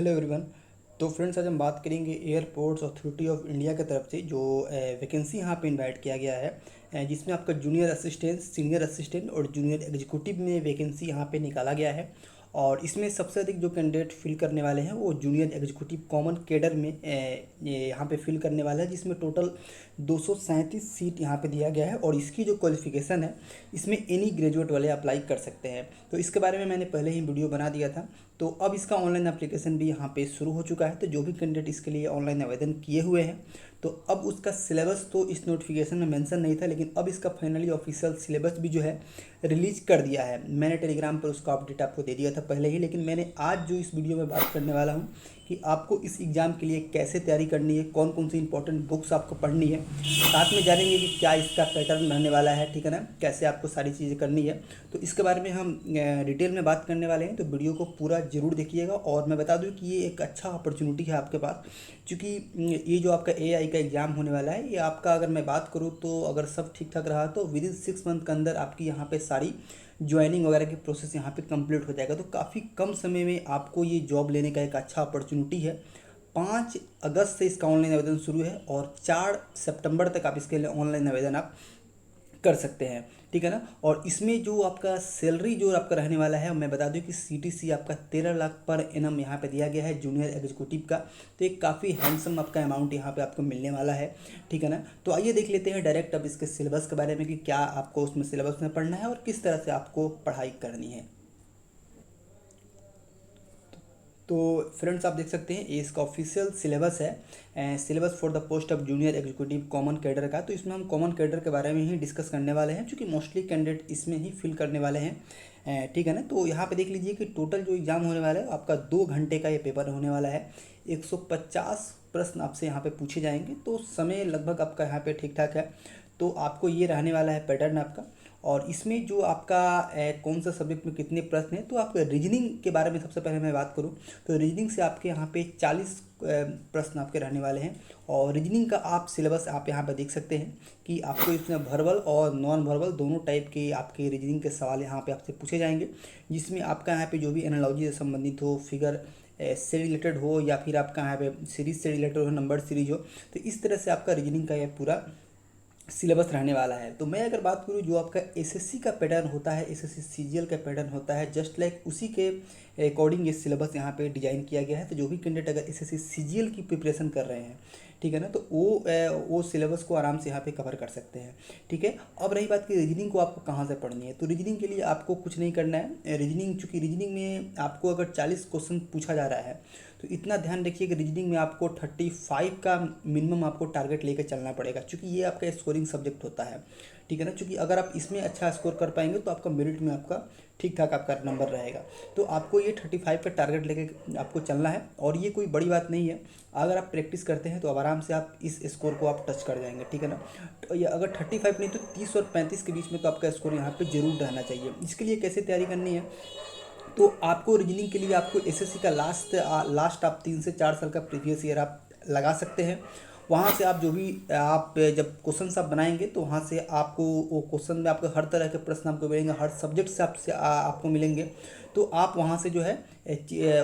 Hello everyone. तो friends, आज हम बात करेंगे एयरपोर्ट्स अथॉरिटी ऑफ इंडिया की तरफ से जो वैकेंसी यहाँ पे इनवाइट किया गया है, जिसमें आपका जूनियर असिस्टेंट, सीनियर असिस्टेंट और जूनियर एग्जीक्यूटिव में वैकेंसी यहाँ पे निकाला गया है। और इसमें सबसे अधिक जो कैंडिडेट फिल करने वाले हैं वो जूनियर एग्जीक्यूटिव कॉमन कैडर में ये यहाँ पे फिल करने वाला है, जिसमें टोटल 237 सीट यहाँ पे दिया गया है। और इसकी जो क्वालिफिकेशन है, इसमें एनी ग्रेजुएट वाले अप्लाई कर सकते हैं। तो इसके बारे में मैंने पहले ही वीडियो बना दिया था। तो अब इसका ऑनलाइन एप्लीकेशन भी यहाँ पे शुरू हो चुका है। तो जो भी कैंडिडेट इसके लिए ऑनलाइन आवेदन किए हुए हैं, तो अब उसका सिलेबस तो इस नोटिफिकेशन में मेंशन नहीं था, लेकिन अब इसका फाइनली ऑफिशियल सिलेबस भी जो है रिलीज कर दिया है। मैंने टेलीग्राम पर उसका अपडेट आपको दे दिया था पहले ही, लेकिन मैंने आज जो इस वीडियो में बात करने वाला हूँ कि आपको इस एग्ज़ाम के लिए कैसे तैयारी करनी है, कौन कौन सी इंपॉर्टेंट बुक्स आपको पढ़नी है, साथ में जानेंगे कि क्या इसका पैटर्न रहने वाला है, ठीक है ना, कैसे आपको सारी चीज़ें करनी है। तो इसके बारे में हम डिटेल में बात करने वाले हैं। तो वीडियो को पूरा ज़रूर देखिएगा। और मैं बता दूं कि ये एक अच्छा अपॉर्चुनिटी है आपके पास, क्योंकि ये जो आपका एआई का एग्ज़ाम होने वाला है, ये आपका, अगर मैं बात करूँ तो अगर सब ठीक ठाक रहा तो विद इन 6 मंथ के अंदर आपकी यहाँ पे सारी ज्वाइनिंग वगैरह की प्रोसेस यहाँ पे कंप्लीट हो जाएगा। तो काफ़ी कम समय में आपको ये जॉब लेने का एक अच्छा अपॉर्चुनिटी है। 5 अगस्त से इसका ऑनलाइन आवेदन शुरू है और 4 सितंबर तक आप इसके लिए ऑनलाइन आवेदन आप कर सकते हैं, ठीक है ना। और इसमें जो आपका सैलरी जो आपका रहने वाला है, मैं बता दूं कि सीटीसी आपका 13 लाख पर एनम यहाँ पे दिया गया है जूनियर एग्जीक्यूटिव का। तो एक काफ़ी हैंडसम आपका अमाउंट यहाँ पे आपको मिलने वाला है, ठीक है ना। तो आइए देख लेते हैं डायरेक्ट अब इसके सिलेबस के बारे में कि क्या आपको उसमें सिलेबस में पढ़ना है और किस तरह से आपको पढ़ाई करनी है। तो फ्रेंड्स, आप देख सकते हैं ये इसका ऑफिशियल सिलेबस है, syllabus for the post of junior executive common cadre का। तो इसमें हम कॉमन कैडर के बारे में ही डिस्कस करने वाले हैं, क्योंकि मोस्टली कैंडिडेट इसमें ही फिल करने वाले हैं, ठीक है ना। तो यहाँ पे देख लीजिए कि टोटल जो एग्ज़ाम होने वाला है आपका 2 घंटे का ये पेपर होने वाला है। 150 प्रश्न आपसे यहाँ पे पूछे जाएंगे, तो समय लगभग आपका यहाँ पे ठीक ठाक है। तो आपको ये रहने वाला है पैटर्न आपका। और इसमें जो आपका कौन सा सब्जेक्ट में कितने प्रश्न हैं, तो आप रीजनिंग के बारे में सबसे पहले मैं बात करूं तो रीजनिंग से आपके यहाँ पे 40 प्रश्न आपके रहने वाले हैं। और रीजनिंग का आप सिलेबस आप यहाँ पे देख सकते हैं कि आपको इसमें वर्बल और नॉन वर्बल दोनों टाइप के आपके रीजनिंग के सवाल यहाँ पे आपसे पूछे जाएंगे, जिसमें आपका यहाँ पे जो भी एनालॉजी से संबंधित हो, फिगर से रिलेटेड हो, या फिर आपका यहाँ पे सीरीज से रिलेटेड हो, नंबर सीरीज हो, तो इस तरह से आपका रीजनिंग का यह पूरा सिलेबस रहने वाला है। तो मैं अगर बात करूँ जो आपका एसएससी का पैटर्न होता है, एसएससी सीजीएल का पैटर्न होता है, जस्ट लाइक उसी के अकॉर्डिंग ये सिलेबस यहाँ पे डिजाइन किया गया है। तो जो भी कैंडिडेट अगर एसएससी सीजीएल की प्रिपरेशन कर रहे हैं, ठीक है ना, तो वो सिलेबस को आराम से यहाँ पे कवर कर सकते हैं, ठीक है। अब रही बात कि रीजनिंग को आपको कहाँ से पढ़नी है, तो रीजनिंग के लिए आपको कुछ नहीं करना है। रीजनिंग, चूँकि रीजनिंग में आपको अगर 40 क्वेश्चन पूछा जा रहा है, तो इतना ध्यान रखिए कि रीजनिंग में आपको 35 का मिनिमम आपको टारगेट लेकर चलना पड़ेगा, क्योंकि ये आपका स्कोरिंग सब्जेक्ट होता है, ठीक है ना। क्योंकि अगर आप इसमें अच्छा स्कोर कर पाएंगे तो आपका मेरिट में आपका ठीक ठाक आपका नंबर रहेगा। तो आपको ये 35 का टारगेट लेके आपको चलना है, और ये कोई बड़ी बात नहीं है। अगर आप प्रैक्टिस करते हैं तो अब आराम से आप इस स्कोर को आप टच कर जाएंगे, ठीक है ना। तो ये अगर 35 नहीं तो 30 और 35 के बीच में तो आपका स्कोर यहाँ पे जरूर रहना चाहिए। इसके लिए कैसे तैयारी करनी है, तो आपको रीजनिंग के लिए आपको एसएससी का लास्ट आप 3 से 4 साल का प्रीवियस ईयर आप लगा सकते हैं। वहाँ से आप जो भी आप जब क्वेश्चन आप बनाएंगे, तो वहाँ से आपको वो क्वेश्चन में आपको हर तरह के प्रश्न आपको मिलेंगे, हर सब्जेक्ट से आपसे आपको मिलेंगे। तो आप वहाँ से जो है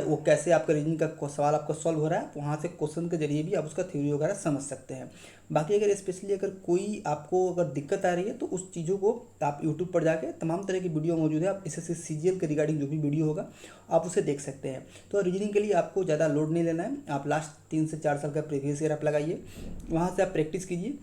वो कैसे आपका रीजनिंग का सवाल आपका सॉल्व हो रहा है, वहाँ से क्वेश्चन के जरिए भी आप उसका थ्योरी वगैरह समझ सकते हैं। बाकी अगर स्पेशली अगर कोई आपको अगर दिक्कत आ रही है, तो उस चीज़ों को आप यूट्यूब पर जाके तमाम तरह की वीडियो मौजूद है, आप एसएससी सीजीएल के रिगार्डिंग जो भी वीडियो होगा आप उसे देख सकते हैं। तो रीजनिंग के लिए आपको ज़्यादा लोड नहीं लेना है, आप लास्ट 3 से 4 साल का प्रीवियस ईयर आप लगाइए, वहाँ से आप प्रैक्टिस कीजिए,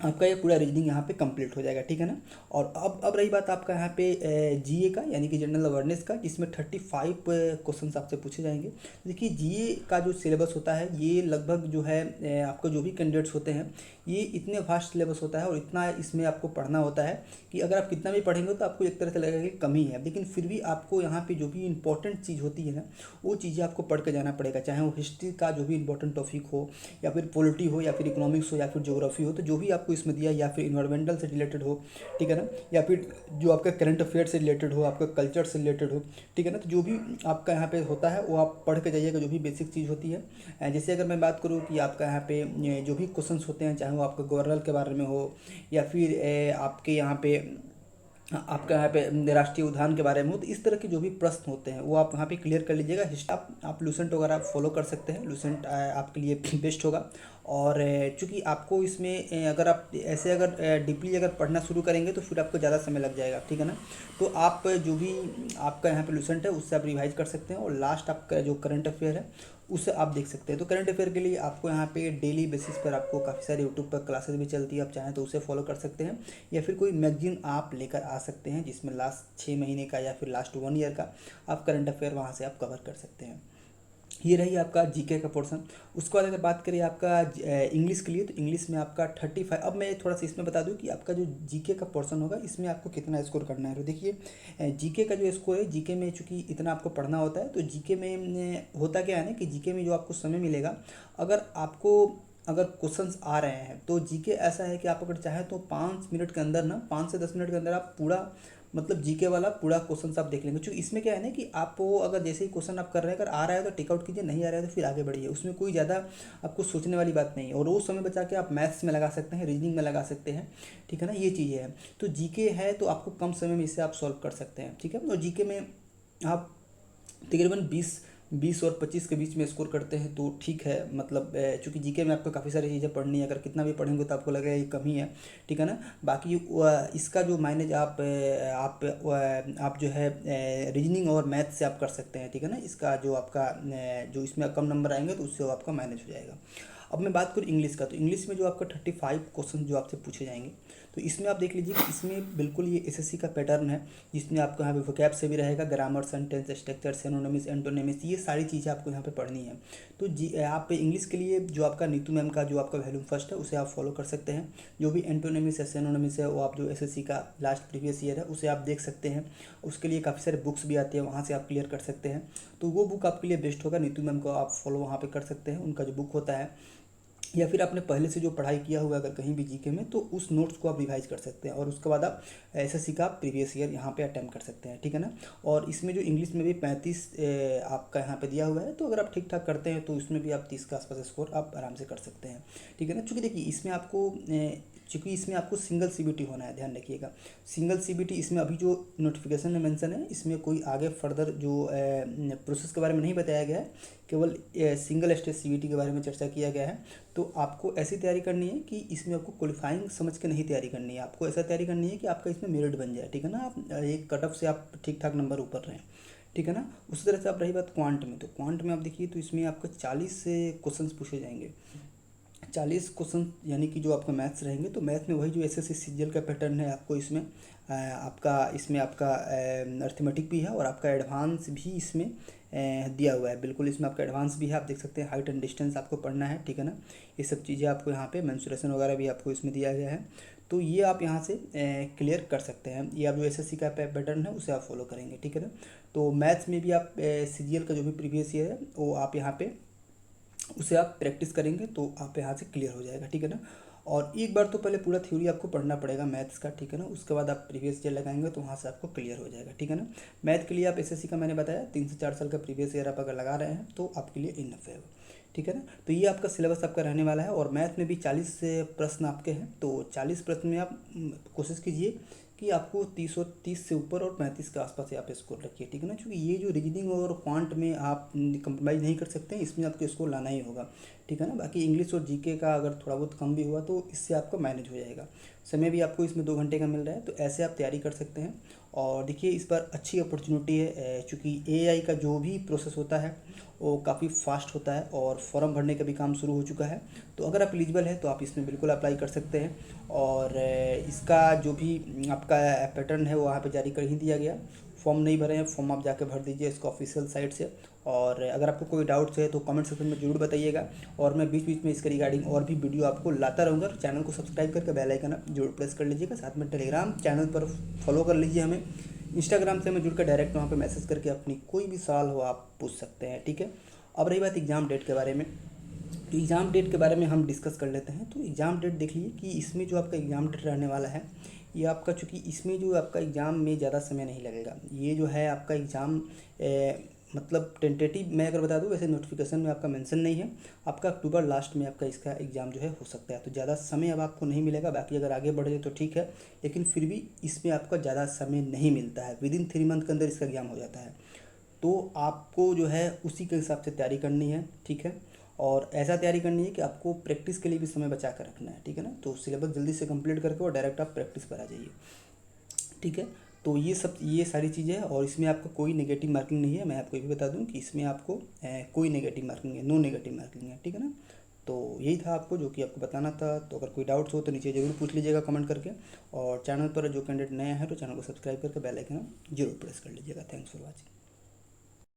आपका ये पूरा रीजनिंग यहाँ पे कंप्लीट हो जाएगा, ठीक है ना। और अब रही बात आपका यहाँ पे जीए का, यानी कि जनरल अवेयरनेस का, जिसमें 35 क्वेश्चंस आपसे पूछे जाएंगे। देखिए, जीए का जो सिलेबस होता है, ये लगभग जो है आपका जो भी कैंडिडेट्स होते हैं, ये इतने वास्ट सिलेबस होता है और इतना इसमें आपको पढ़ना होता है कि अगर आप कितना भी पढ़ेंगे तो आपको एक तरह से लगेगा कि कम ही है। लेकिन फिर भी आपको यहाँ पे जो भी इंपॉर्टेंट चीज़ होती है ना, वो चीज़ें आपको पढ़ के जाना पड़ेगा, चाहे वो हिस्ट्री का जो भी इंपॉर्टेंट टॉपिक हो, या फिर पॉलिटी हो, या फिर इकोनॉमिक्स हो, या फिर ज्योग्राफी हो, तो जो भी आपको इसमें दिया, या फिर इन्वायरमेंटल से रिलेटेड हो, ठीक है ना, या फिर जो आपका करंट अफेयर से रिलेटेड हो, आपका कल्चर से रिलेटेड हो, ठीक है ना। तो जो भी आपका यहाँ पे होता है वो आप पढ़ के जाइएगा, जो भी बेसिक चीज़ होती है। जैसे अगर मैं बात करूँ कि आपका यहाँ पे जो भी क्वेश्चंस होते हैं, चाहे वो आपका गवर्नर के बारे में हो, या फिर आपके यहाँ पे हाँ, आपका यहाँ पे राष्ट्रीय उद्यान के बारे में हो, तो इस तरह के जो भी प्रश्न होते हैं वो आप यहाँ पे क्लियर कर लीजिएगा। हिस्ट्री आप लूसेंट वगैरह आप फॉलो कर सकते हैं, लूसेंट आपके लिए बेस्ट होगा। और चूंकि आपको इसमें अगर आप ऐसे अगर डीपली अगर पढ़ना शुरू करेंगे तो फिर आपको ज़्यादा समय लग जाएगा, ठीक है ना। तो आप जो भी आपका यहाँ पे लूसेंट है उससे आप रिवाइज कर सकते हैं, और लास्ट आपका जो करंट अफेयर है उसे आप देख सकते हैं। तो करंट अफेयर के लिए आपको यहाँ पे डेली बेसिस पर आपको काफ़ी सारी यूट्यूब पर क्लासेस भी चलती है, आप चाहें तो उसे फॉलो कर सकते हैं, या फिर कोई मैगजीन आप लेकर आ सकते हैं जिसमें लास्ट 6 महीने का या फिर लास्ट 1 ईयर का आप करंट अफेयर वहाँ से आप कवर कर सकते हैं। ये रही आपका जीके का पोर्शन। उसके बाद अगर बात करें आपका इंग्लिश के लिए, तो इंग्लिश में आपका 35। अब मैं थोड़ा सा इसमें बता दूं कि आपका जो जीके का पोर्शन होगा इसमें आपको कितना स्कोर करना है। तो देखिए जीके का जो स्कोर है, जीके में चूंकि इतना आपको पढ़ना होता है, तो जीके में होता क्या है ना कि जीके में जो आपको समय मिलेगा, अगर आपको अगर क्वेश्चंस आ रहे हैं तो जीके ऐसा है कि आप अगर चाहें तो 5 मिनट के अंदर ना, 5 से 10 मिनट के अंदर आप पूरा मतलब जीके वाला पूरा क्वेश्चन आप देख लेंगे। क्योंकि इसमें क्या है ना कि आप वो अगर जैसे ही क्वेश्चन आप कर रहे हैं, अगर आ रहा है तो टिक आउट कीजिए, नहीं आ रहा है तो फिर आगे बढ़िए, उसमें कोई ज़्यादा आपको सोचने वाली बात नहीं है, और वो समय बचा के आप मैथ्स में लगा सकते हैं, रीजनिंग में लगा सकते हैं, ठीक है ना, ये चीज़ें हैं। तो जीके है तो आपको कम समय में इसे आप सॉल्व कर सकते हैं, ठीक है। और जीके में आप तकरीबन 20 और 25 के बीच में स्कोर करते हैं तो ठीक है। मतलब चूंकि जीके में आपको काफ़ी सारी चीज़ें पढ़नी है, अगर कितना भी पढ़ेंगे तो आपको लगेगा ये कम ही है, ठीक है ना। बाकी इसका जो माइनेज आप जो है रीजनिंग और मैथ से आप कर सकते हैं, ठीक है ना। इसका जो आपका जो इसमें कम नंबर आएंगे तो उससे वो आपका मैनेज हो जाएगा। अब मैं बात करूँ इंग्लिश का, तो इंग्लिश में जो आपका 35 क्वेश्चन जो आपसे पूछे जाएंगे, तो इसमें आप देख लीजिए कि इसमें बिल्कुल ये एसएससी का पैटर्न है, जिसमें आपको यहाँ पे वोकैब से भी रहेगा, grammar, sentence structure, synonyms, antonyms, ये सारी चीज़ें आपको यहाँ पे पढ़नी है। तो जी आप इंग्लिश के लिए जो आपका नीतू मैम का जो आपका वैल्यूम फर्स्ट है उसे आप फॉलो कर सकते हैं। जो भी एंटोनिम्स है, सिनोनिम्स है, वो आप जो एसएससी का लास्ट प्रीवियस ईयर है उसे आप देख सकते हैं। उसके लिए काफ़ी सारे बुक्स भी आती है, वहाँ से आप क्लियर कर सकते हैं। तो वो बुक आपके लिए बेस्ट होगा, नीतू मैम को आप फॉलो वहाँ पर कर सकते हैं, उनका जो बुक होता है। या फिर आपने पहले से जो पढ़ाई किया हुआ अगर कहीं भी जीके में, तो उस नोट्स को आप रिवाइज कर सकते हैं, और उसके बाद आप एसएससी का प्रीवियस ईयर यहाँ पे अटैम्प्ट कर सकते हैं, ठीक है ना। और इसमें जो इंग्लिश में भी 35 आपका यहाँ पे दिया हुआ है, तो अगर आप ठीक ठाक करते हैं तो इसमें भी आप 30 के आसपास स्कोर आप आराम से कर सकते हैं, ठीक है ना। चूँकि देखिए इसमें आपको चूँकि इसमें आपको सिंगल सीबीटी होना है, ध्यान रखिएगा, सिंगल सीबीटी। इसमें अभी जो नोटिफिकेशन में मेंशन है, इसमें कोई आगे फर्दर जो प्रोसेस के बारे में नहीं बताया गया है, केवल सिंगल स्टेज सीबीटी के बारे में चर्चा किया गया है। तो आपको ऐसी तैयारी करनी है कि इसमें आपको क्वालिफाइंग समझ के नहीं तैयारी करनी है, आपको ऐसा तैयारी करनी है कि आपका इसमें मेरिट बन जाए, ठीक है ना। आप एक कट ऑफ से आप ठीक ठाक नंबर ऊपर रहें, ठीक है ना। उसी तरह से आप रही बात क्वांट में, तो क्वांट में आप देखिए तो इसमें आपको 40 से क्वेश्चन पूछे जाएंगे। 40 क्वेश्चन यानी कि जो आपका मैथ्स रहेंगे, तो मैथ में वही जो एसएससी सीजीएल का पैटर्न है, आपको इसमें आपका इसमें आपका अर्थमेटिक भी है, और आपका एडवांस भी इसमें दिया हुआ है। बिल्कुल इसमें आपका एडवांस भी है, आप देख सकते हैं, हाइट एंड डिस्टेंस आपको पढ़ना है, ठीक है ना। ये सब चीज़ें आपको यहाँ पे मेंसुरेशन वगैरह भी आपको इसमें दिया गया है। तो ये आप यहाँ से क्लियर कर सकते हैं, ये आप जो एसएससी का पैटर्न है उसे आप फॉलो करेंगे, ठीक है ना। तो मैथ्स में भी आप सीजीएल का जो भी प्रीवियस ईयर है वो आप यहाँ पे उसे आप प्रैक्टिस करेंगे तो आप यहाँ से क्लियर हो जाएगा, ठीक है ना। और एक बार तो पहले पूरा थ्योरी आपको पढ़ना पड़ेगा मैथ्स का, ठीक है ना। उसके बाद आप प्रीवियस ईयर लगाएंगे तो वहाँ से आपको क्लियर हो जाएगा, ठीक है ना। मैथ के लिए आप एसएससी का मैंने बताया 3 से 4 साल का प्रीवियस ईयर आप अगर लगा रहे हैं तो आपके लिए इनफ है, ठीक है ना। तो ये आपका सिलेबस आपका रहने वाला है, और मैथ में भी 40 प्रश्न आपके हैं, तो 40 प्रश्न में आप कोशिश कीजिए कि आपको 30 से ऊपर और 35 के आसपास से आप स्कोर रखिए, ठीक है ना। क्योंकि ये जो रीजनिंग और क्वांट में आप कंप्रोमाइज़ नहीं कर सकते हैं, इसमें आपको स्कोर लाना ही होगा, ठीक है ना। बाकी इंग्लिश और जीके का अगर थोड़ा बहुत कम भी हुआ तो इससे आपका मैनेज हो जाएगा। समय भी आपको इसमें 2 घंटे का मिल रहा है, तो ऐसे आप तैयारी कर सकते हैं। और देखिए इस बार अच्छी अपॉर्चुनिटी है, चूँकि एआई का जो भी प्रोसेस होता है वो काफ़ी फास्ट होता है, और फॉर्म भरने का भी काम शुरू हो चुका है। तो अगर आप एलिजिबल है तो आप इसमें बिल्कुल अप्लाई कर सकते हैं। और इसका जो भी आपका पैटर्न है वो वहाँ पे जारी कर ही दिया गया। फॉर्म नहीं भरे हैं, फॉर्म आप जाके भर दीजिए इसका ऑफिशियल साइट से। और अगर आपको कोई डाउट्स है तो कमेंट सेक्शन में ज़रूर बताइएगा, और मैं बीच बीच में इसके रिगार्डिंग और भी वीडियो आपको लाता रहूँगा। चैनल को सब्सक्राइब करके बेल आइकन आप जरूर प्रेस कर लीजिएगा। साथ में टेलीग्राम चैनल पर फॉलो कर लीजिए हमें। इंस्टाग्राम से हमें जुड़ कर डायरेक्ट वहाँ पे मैसेज करके अपनी कोई भी सवाल हो आप पूछ सकते हैं, ठीक है। अब रही बात एग्ज़ाम डेट के बारे में, तो एग्ज़ाम डेट के बारे में हम डिस्कस कर लेते हैं। तो एग्ज़ाम डेट देख लीजिए कि इसमें जो आपका एग्ज़ाम डेट रहने वाला है, ये आपका चूँकि इसमें जो आपका एग्ज़ाम में ज़्यादा समय नहीं लगेगा, ये जो है आपका एग्ज़ाम मतलब टेंटेटिव मैं अगर बता दूँ, वैसे नोटिफिकेशन में आपका मेंशन नहीं है। आपका अक्टूबर लास्ट में आपका इसका एग्ज़ाम जो है हो सकता है, तो ज़्यादा समय अब आपको नहीं मिलेगा। बाकी अगर आगे बढ़ जाए तो ठीक है, लेकिन फिर भी इसमें आपका ज़्यादा समय नहीं मिलता है। विदिन 3 मंथ के अंदर इसका एग्ज़ाम हो जाता है। तो आपको जो है उसी के हिसाब से तैयारी करनी है, ठीक है। और ऐसा तैयारी करनी है कि आपको प्रैक्टिस के लिए भी समय बचा कर रखना है, ठीक है ना। तो सिलेबस जल्दी से कंप्लीट करके और डायरेक्ट आप प्रैक्टिस पर आ जाइए, ठीक है। तो ये सारी चीज़ें हैं और इसमें आपको कोई नेगेटिव मार्किंग नहीं है। मैं आपको ये भी बता दूं कि इसमें आपको कोई नेगेटिव मार्किंग है, नो नेगेटिव मार्किंग है, ठीक है ना। तो यही था आपको जो कि आपको बताना था। तो अगर कोई डाउट्स हो तो नीचे ज़रूर पूछ लीजिएगा कमेंट करके। और चैनल पर जो कैंडिडेट नया है तो चैनल को सब्सक्राइब करके बेल आइकन जरूर प्रेस कर लीजिएगा। Thanks for watching.